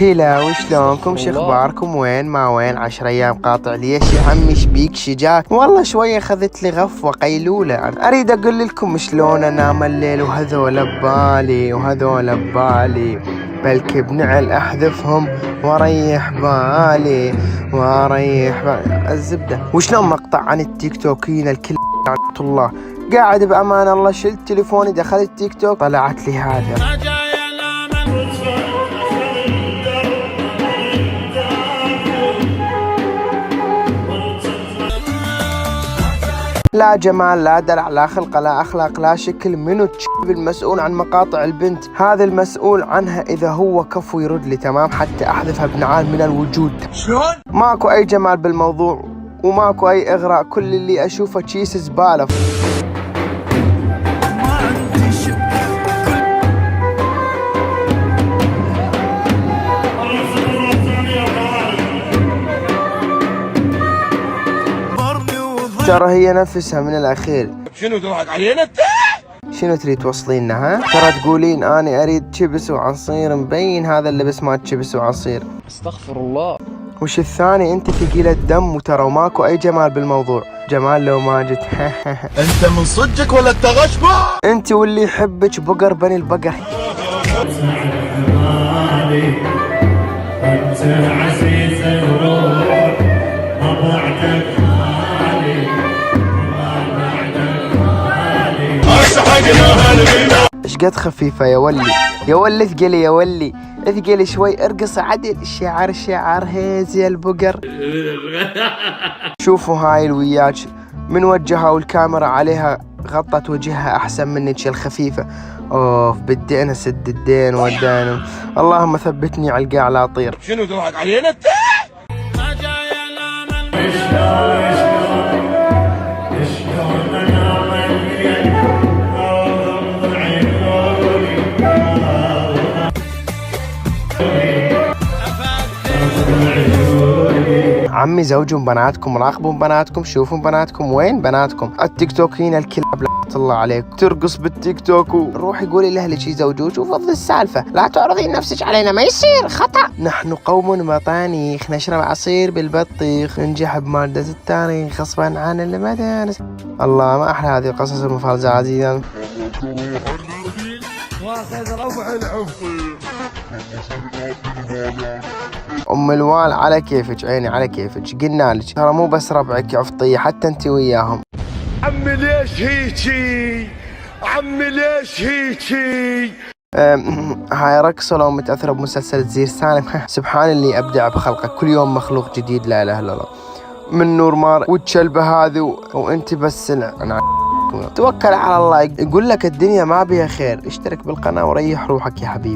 هلا وشلونكم شخباركم وين ما وين 10 ايام قاطع ليش يا عمي شبيك شجاك والله شوية اخذت لي غفوة قيلولة اريد اقول لكم شلون انام الليل وهذول ببالي وهذول ببالي بلكي بنعل احذفهم واريح بالي الزبدة. وشلون مقطع عن التيك توكين الكل لعنة الله قاعد بامان الله شلت تليفوني دخلت تيك توك طلعت لي هذا لا جمال لا دلع لا خلق لا اخلاق لا شكل. منو تشب المسؤول عن مقاطع البنت؟ هذا المسؤول عنها اذا هو كفو يرد لي تمام حتى احذفها بنعال من الوجود. شلون؟ ماكو اي جمال بالموضوع وماكو اي اغراء، كل اللي اشوفه تشيس زباله. ترى هي نفسها من الاخير. شنو تضحك علينا انت؟ شنو تريد توصلين ها؟ ترى تقولين اني اريد شبس وعصير مبين هذا اللبس مال شبس وعصير. استغفر الله. وش الثاني انت ثقيلة الدم وترى وماكو اي جمال بالموضوع. جمال لو ما جت انت من صدقك ولا انت غشبة؟ انت واللي يحبك بقر بني البقر. ايش قد خفيفة يا ولي يا ولي ثقلي يا ولي ثقلي شوي ارقص عدل. الشعر هيزي البقر. شوفوا هاي الوياج من وجهها والكاميرا عليها غطت وجهها احسن منك الخفيفة. اوف بدي انا سد الدين والدين. اللهم ثبتني على القاع لا اطير. شنو تضحك علينا انت؟ عمي زوجوا بناتكم راقبوا بناتكم شوفوا بناتكم وين بناتكم. التيك توكين الكل لعنة الله عليك ترقص بالتيك توك روحي قولي لاهلك يزوجوك وفض السالفة لا تعرضين نفسك علينا ما يصير خطأ. نحن قوم مطانيخ نشرب عصير بالبطيخ ننجح بمادة التاريخ غصبا عن المدارس. الله ما احلى هذه القصص المفرزة عزيزا. واخذ ربع الحفظ. ام الوال على كيفك عيني على كيفك قلنا لك ترى مو بس ربعك عفطية حتى انت وياهم. عمي ليش هيجي؟ عمي ليش هيجي؟ هاي رقصة لو متأثرة بمسلسل زير سالم. سبحان اللي أبدع بخلقه كل يوم مخلوق جديد لا إله إلا الله. من نور مار والشلبة هذه وانت بس أنا توكل على الله يقول لك الدنيا ما بيها خير. اشترك بالقناة وريح روحك يا حبيبي.